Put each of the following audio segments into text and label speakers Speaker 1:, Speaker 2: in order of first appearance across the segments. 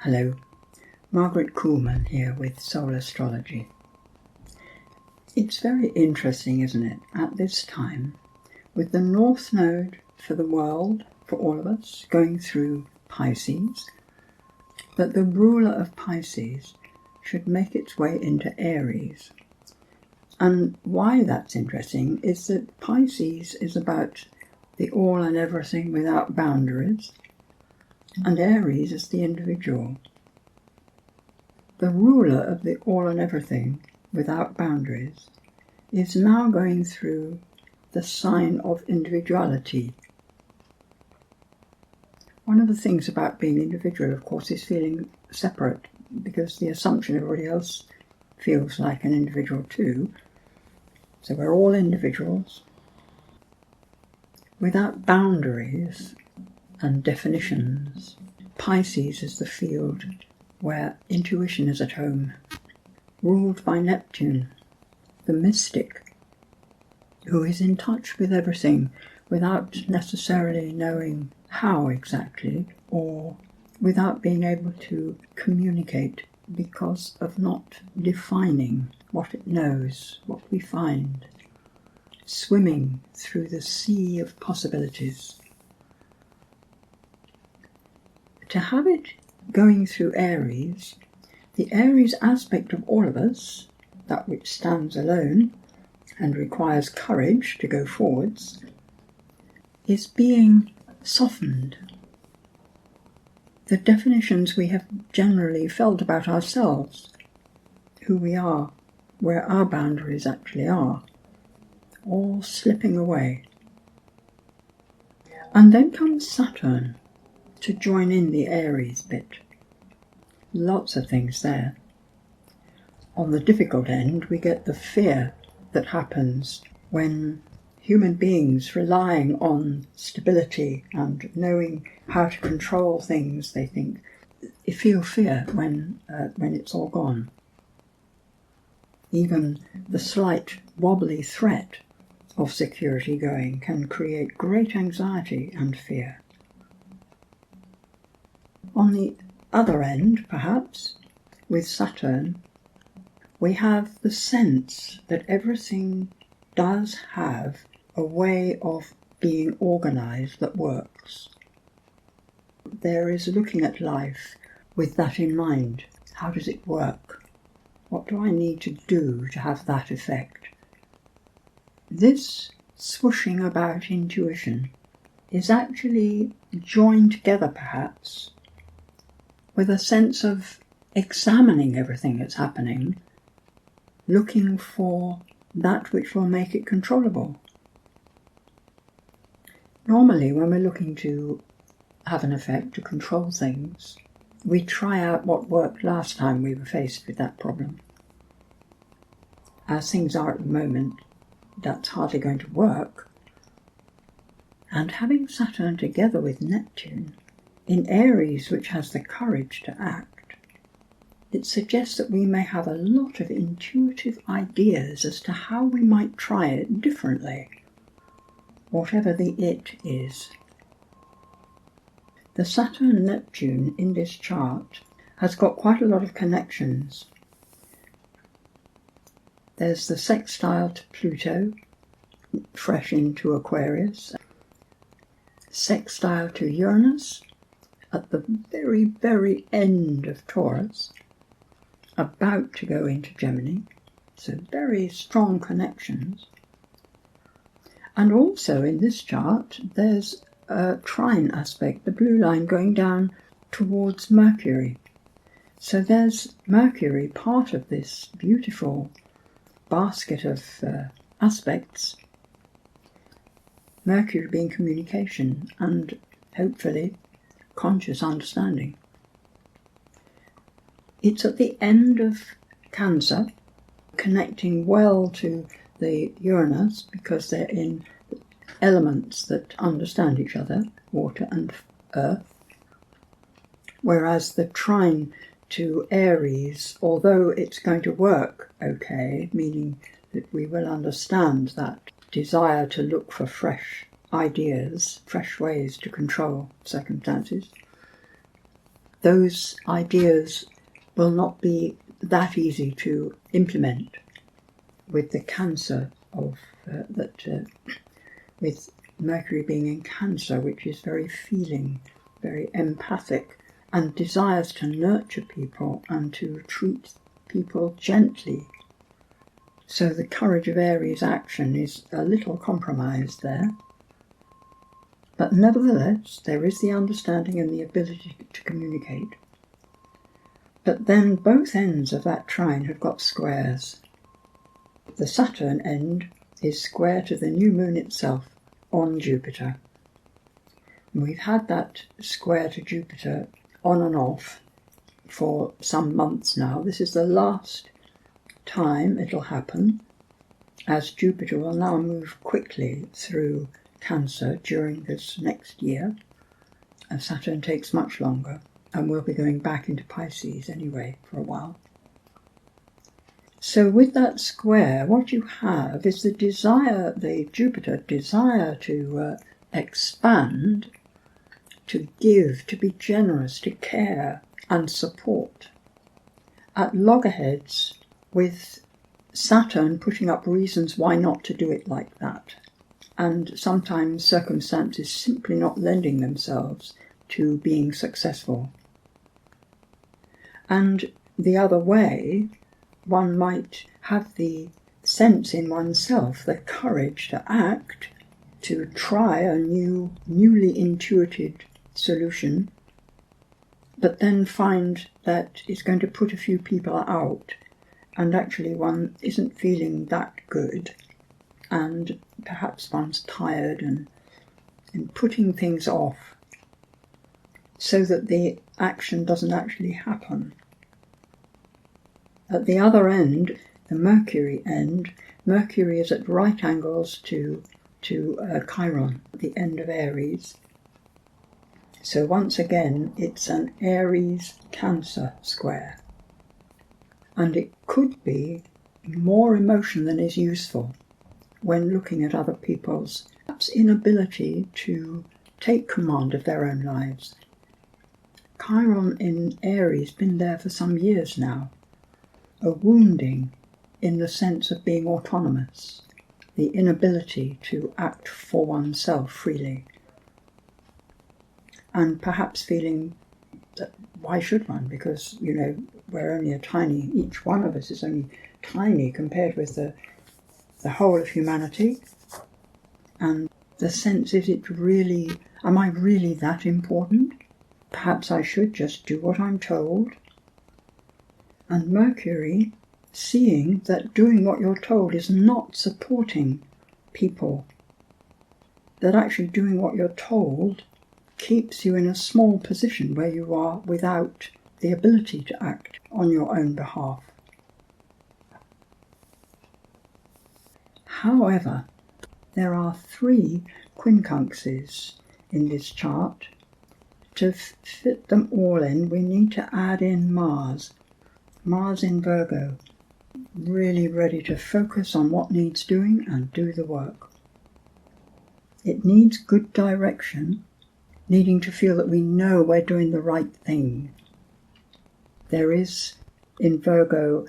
Speaker 1: Hello, Margaret Kuhlman here with Soul Astrology. It's very interesting, isn't it, at this time, with the North Node for the world, for all of us, going through Pisces, that the ruler of Pisces should make its way into Aries. And why that's interesting is that Pisces is about the all and everything without boundaries, and Aries is the individual. The ruler of the all and everything without boundaries is now going through the sign of individuality. One of the things about being individual, of course, is feeling separate, because the assumption everybody else feels like an individual too. So we're all individuals without boundaries and definitions. Pisces is the field where intuition is at home, ruled by Neptune, the mystic, who is in touch with everything without necessarily knowing how exactly, or without being able to communicate because of not defining what it knows, what we find, swimming through the sea of possibilities. To have it going through Aries, the Aries aspect of all of us, that which stands alone and requires courage to go forwards, is being softened. The definitions we have generally felt about ourselves, who we are, where our boundaries actually are, all slipping away. And then comes Saturn to join in the Aries bit. Lots of things there. On the difficult end, we get the fear that happens when human beings, relying on stability and knowing how to control things, they think, feel fear when it's all gone. Even the slight wobbly threat of security going can create great anxiety and fear. On the other end, perhaps, with Saturn, we have the sense that everything does have a way of being organised that works. There is looking at life with that in mind. How does it work? What do I need to do to have that effect? This swooshing about intuition is actually joined together, perhaps, with a sense of examining everything that's happening, looking for that which will make it controllable. Normally, when we're looking to have an effect, to control things, we try out what worked last time we were faced with that problem. As things are at the moment, that's hardly going to work. And having Saturn together with Neptune in Aries, which has the courage to act, it suggests that we may have a lot of intuitive ideas as to how we might try it differently, whatever the it is. The Saturn-Neptune in this chart has got quite a lot of connections. There's the sextile to Pluto, fresh into Aquarius, sextile to Uranus at the very, very end of Taurus, about to go into Gemini, so very strong connections. And also in this chart, there's a trine aspect, the blue line going down towards Mercury. So there's Mercury, part of this beautiful basket of aspects. Mercury being communication and hopefully conscious understanding. It's at the end of Cancer, connecting well to the Uranus because they're in elements that understand each other, water and earth, whereas the trine to Aries, although it's going to work okay, meaning that we will understand that desire to look for fresh ideas, fresh ways to control circumstances, those ideas will not be that easy to implement with the Cancer of with Mercury being in Cancer, which is very feeling, very empathic, and desires to nurture people and to treat people gently. So the courage of Aries action is a little compromised there. But nevertheless, there is the understanding and the ability to communicate. But then both ends of that trine have got squares. The Saturn end is square to the new moon itself on Jupiter. And we've had that square to Jupiter on and off for some months now. This is the last time it'll happen, as Jupiter will now move quickly through Cancer during this next year, and Saturn takes much longer, and we'll be going back into Pisces anyway for a while. So with that square, what you have is the desire, the Jupiter desire to expand, to give, to be generous, to care and support, at loggerheads with Saturn putting up reasons why not to do it like that. And sometimes circumstances simply not lending themselves to being successful. And the other way, one might have the sense in oneself, the courage to act, to try a newly intuited solution, but then find that it's going to put a few people out, and actually one isn't feeling that good, and perhaps one's tired and putting things off so that the action doesn't actually happen. At the other end, the Mercury end, Mercury is at right angles to Chiron, the end of Aries. So once again, it's an Aries-Cancer square. And it could be more emotion than is useful when looking at other people's perhaps inability to take command of their own lives. Chiron in Aries been there for some years now. A wounding in the sense of being autonomous, the inability to act for oneself freely, and perhaps feeling that why should one, because we're only each one of us is only tiny compared with the whole of humanity. And the sense, am I really that important? Perhaps I should just do what I'm told. And Mercury, seeing that doing what you're told is not supporting people, that actually doing what you're told keeps you in a small position where you are without the ability to act on your own behalf. However, there are 3 quincunxes in this chart. To fit them all in, we need to add in Mars. Mars in Virgo, really ready to focus on what needs doing and do the work. It needs good direction, needing to feel that we know we're doing the right thing. There is, in Virgo,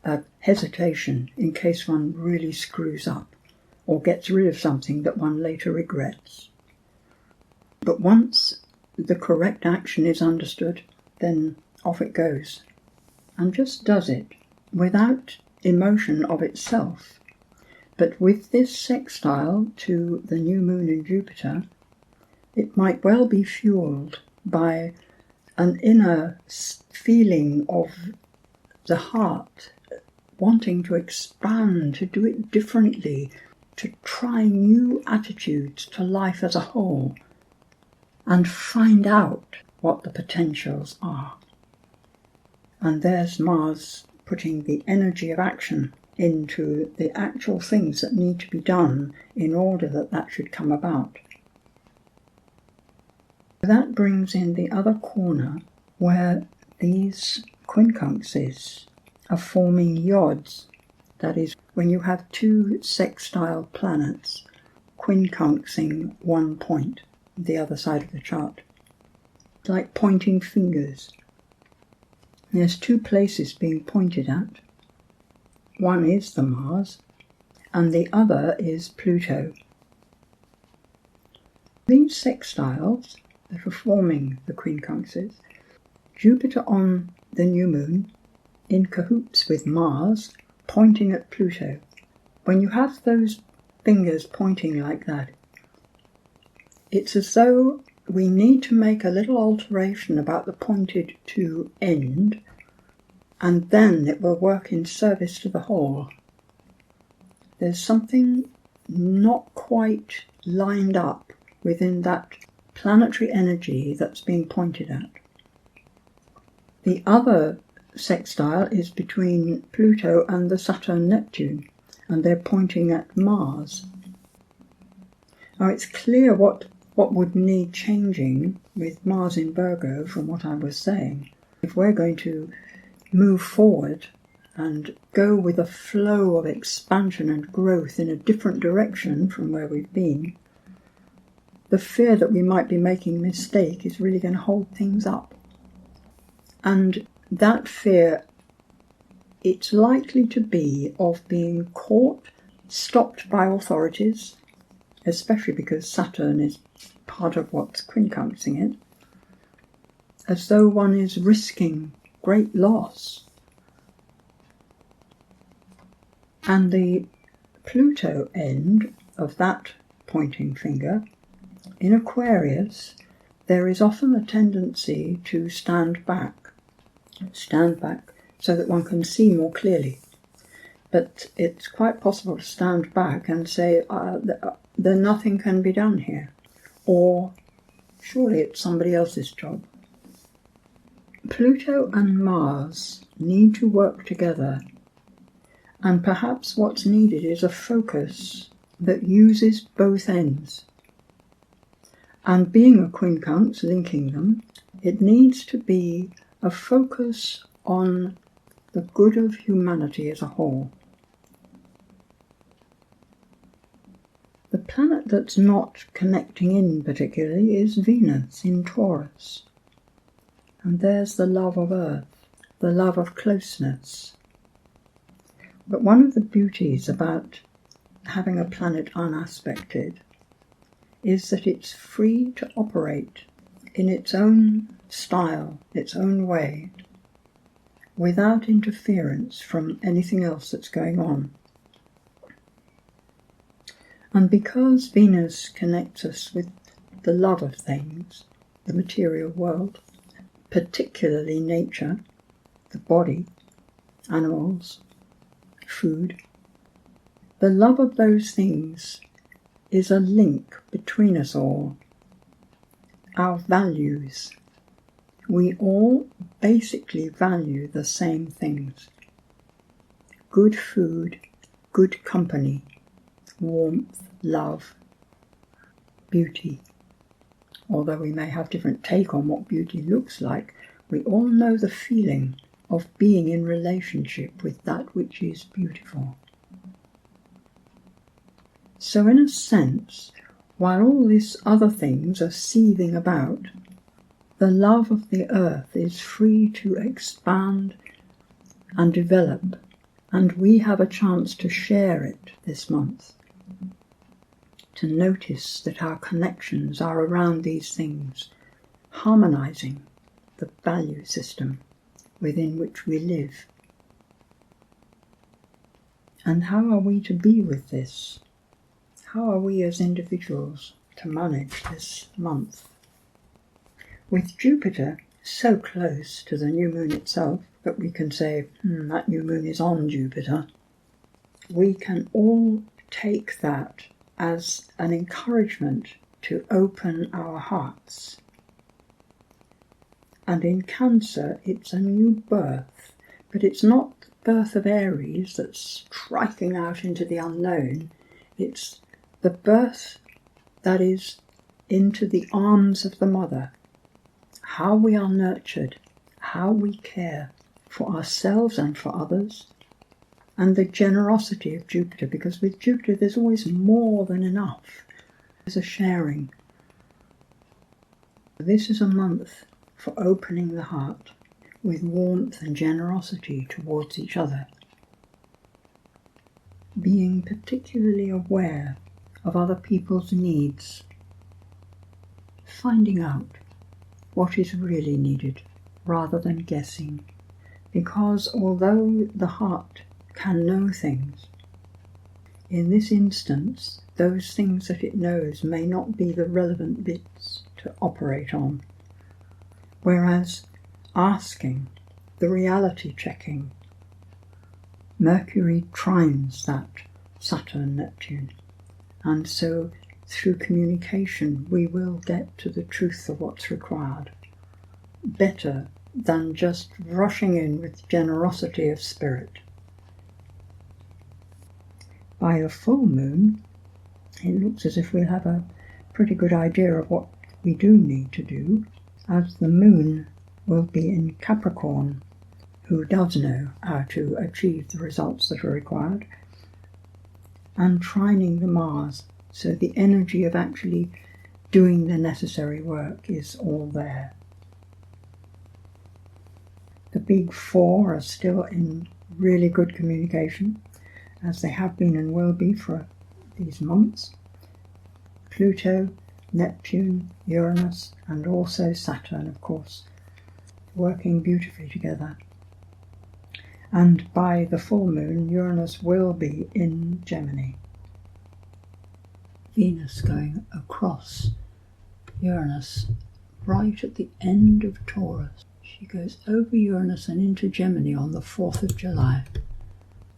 Speaker 1: a hesitation in case one really screws up or gets rid of something that one later regrets. But once the correct action is understood, then off it goes, and just does it without emotion of itself. But with this sextile to the new moon in Jupiter, it might well be fueled by an inner feeling of the heart wanting to expand, to do it differently, to try new attitudes to life as a whole, and find out what the potentials are. And there's Mars putting the energy of action into the actual things that need to be done in order that that should come about. That brings in the other corner where these quincunxes are forming yods. That is, when you have 2 sextile planets, quincunxing 1 point, the other side of the chart. It's like pointing fingers. There's two places being pointed at. One is the Mars, and the other is Pluto. These sextiles that are forming the quincunxes, Jupiter on the new moon, in cahoots with Mars, pointing at Pluto. When you have those fingers pointing like that, it's as though we need to make a little alteration about the pointed to end, and then it will work in service to the whole. There's something not quite lined up within that planetary energy that's being pointed at. The other sextile is between Pluto and the Saturn-Neptune, and they're pointing at Mars. Now it's clear what would need changing with Mars in Virgo from what I was saying. If we're going to move forward and go with a flow of expansion and growth in a different direction from where we've been, the fear that we might be making a mistake is really going to hold things up. And that fear, it's likely to be of being caught, stopped by authorities, especially because Saturn is part of what's quincunxing it, as though one is risking great loss. And the Pluto end of that pointing finger, in Aquarius, there is often a tendency to stand back so that one can see more clearly. But it's quite possible to stand back and say, then nothing can be done here. Or, surely it's somebody else's job. Pluto and Mars need to work together, and perhaps what's needed is a focus that uses both ends. And being a quincunx, linking them, it needs to be a focus on the good of humanity as a whole. The planet that's not connecting in particularly is Venus in Taurus. And there's the love of Earth, the love of closeness. But one of the beauties about having a planet unaspected is that it's free to operate in its own style, its own way, without interference from anything else that's going on. And because Venus connects us with the love of things, the material world, particularly nature, the body, animals, food, the love of those things is a link between us all. Our values. We all basically value the same things. Good food, good company, warmth, love, beauty. Although we may have different take on what beauty looks like, we all know the feeling of being in relationship with that which is beautiful. So in a sense, while all these other things are seething about, the love of the earth is free to expand and develop, and we have a chance to share it this month, to notice that our connections are around these things, harmonizing the value system within which we live. And how are we to be with this? How are we as individuals to manage this month? With Jupiter so close to the new moon itself that we can say, that new moon is on Jupiter, we can all take that as an encouragement to open our hearts. And in Cancer, it's a new birth, but it's not the birth of Aries that's striking out into the unknown. It's the birth that is into the arms of the mother. How we are nurtured, how we care for ourselves and for others, and the generosity of Jupiter, because with Jupiter there's always more than enough. There's a sharing. This is a month for opening the heart with warmth and generosity towards each other, being particularly aware of other people's needs, finding out what is really needed rather than guessing, because although the heart can know things, in this instance those things that it knows may not be the relevant bits to operate on, whereas asking, the reality checking, Mercury trines that Saturn-Neptune, and so through communication we will get to the truth of what's required, better than just rushing in with generosity of spirit. By the full moon, it looks as if we'll have a pretty good idea of what we do need to do, as the moon will be in Capricorn, who does know how to achieve the results that are required, and trining the Mars, so the energy of actually doing the necessary work is all there. The big four are still in really good communication, as they have been and will be for these months. Pluto, Neptune, Uranus, and also Saturn, of course, working beautifully together. And by the full moon, Uranus will be in Gemini. Venus going across Uranus right at the end of Taurus. She goes over Uranus and into Gemini on the 4th of July,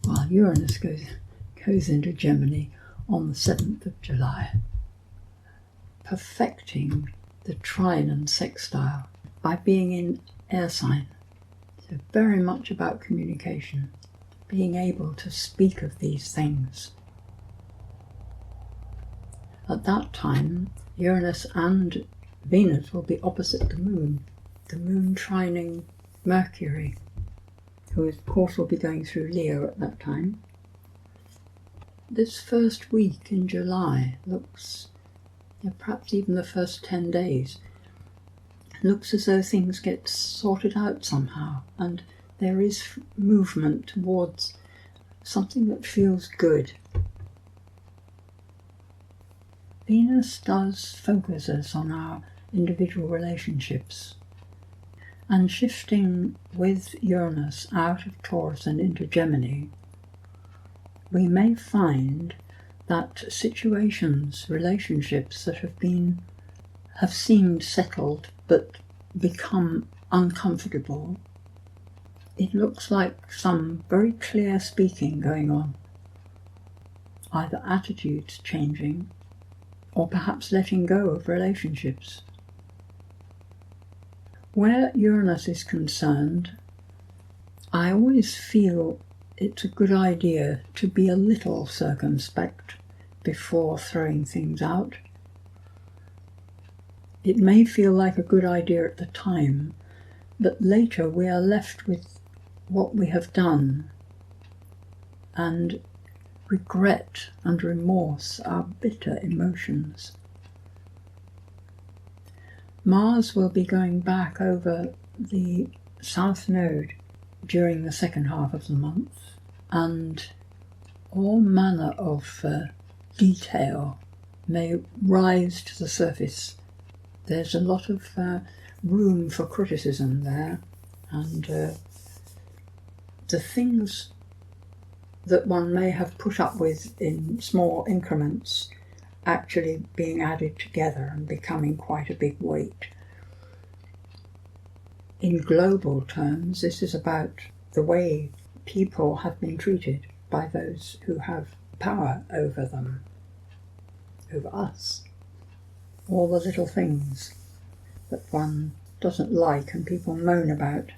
Speaker 1: while Uranus goes into Gemini on the 7th of July, perfecting the trine and sextile by being in air sign. So very much about communication, being able to speak of these things. At that time, Uranus and Venus will be opposite the moon trining Mercury, who of course will be going through Leo at that time. This first week in July looks, perhaps even the first 10 days, looks as though things get sorted out somehow, and there is movement towards something that feels good. Venus does focus us on our individual relationships, and shifting with Uranus out of Taurus and into Gemini, we may find that situations, relationships that have seemed settled but become uncomfortable, it looks like some very clear speaking going on, either attitudes changing or perhaps letting go of relationships. Where Uranus is concerned, I always feel it's a good idea to be a little circumspect before throwing things out. It may feel like a good idea at the time, but later we are left with what we have done, and regret and remorse are bitter emotions. Mars will be going back over the South Node during the second half of the month, and all manner of detail may rise to the surface. There's a lot of room for criticism there, and the things that one may have put up with in small increments actually being added together and becoming quite a big weight. In global terms, this is about the way people have been treated by those who have power over them, over us. All the little things that one doesn't like and people moan about,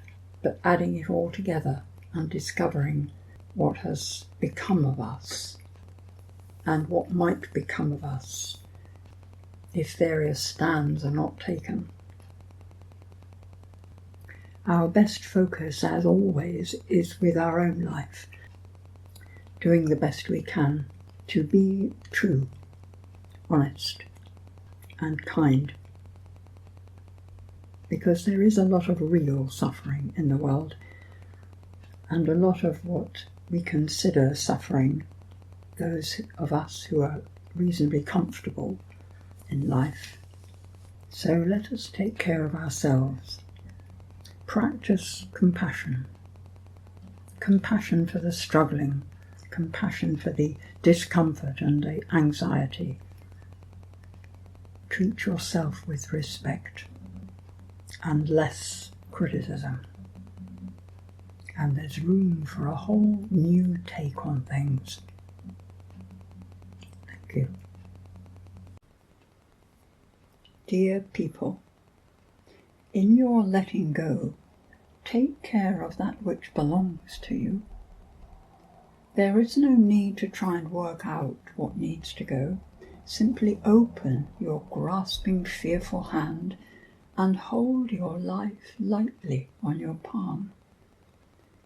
Speaker 1: but adding it all together and discovering what has become of us and what might become of us if various stands are not taken. Our best focus, as always, is with our own life, doing the best we can to be true, honest, and kind, because there is a lot of real suffering in the world, and a lot of what we consider suffering, those of us who are reasonably comfortable in life. So let us take care of ourselves. Practice compassion. Compassion for the struggling, compassion for the discomfort and the anxiety. Treat yourself with respect and less criticism. And there's room for a whole new take on things. Thank you. Dear people, in your letting go, take care of that which belongs to you. There is no need to try and work out what needs to go. Simply open your grasping, fearful hand and hold your life lightly on your palm.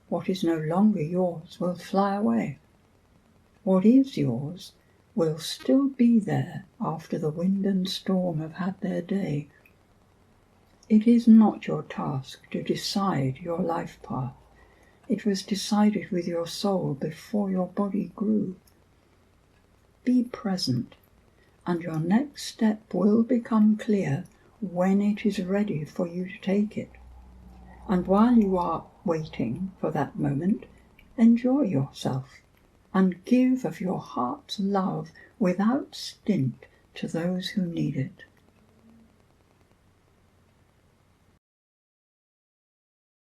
Speaker 1: What is no longer yours will fly away. What is yours will still be there after the wind and storm have had their day. It is not your task to decide your life path. It was decided with your soul before your body grew. Be present, and your next step will become clear when it is ready for you to take it. And while you are waiting for that moment, enjoy yourself and give of your heart's love without stint to those who need it.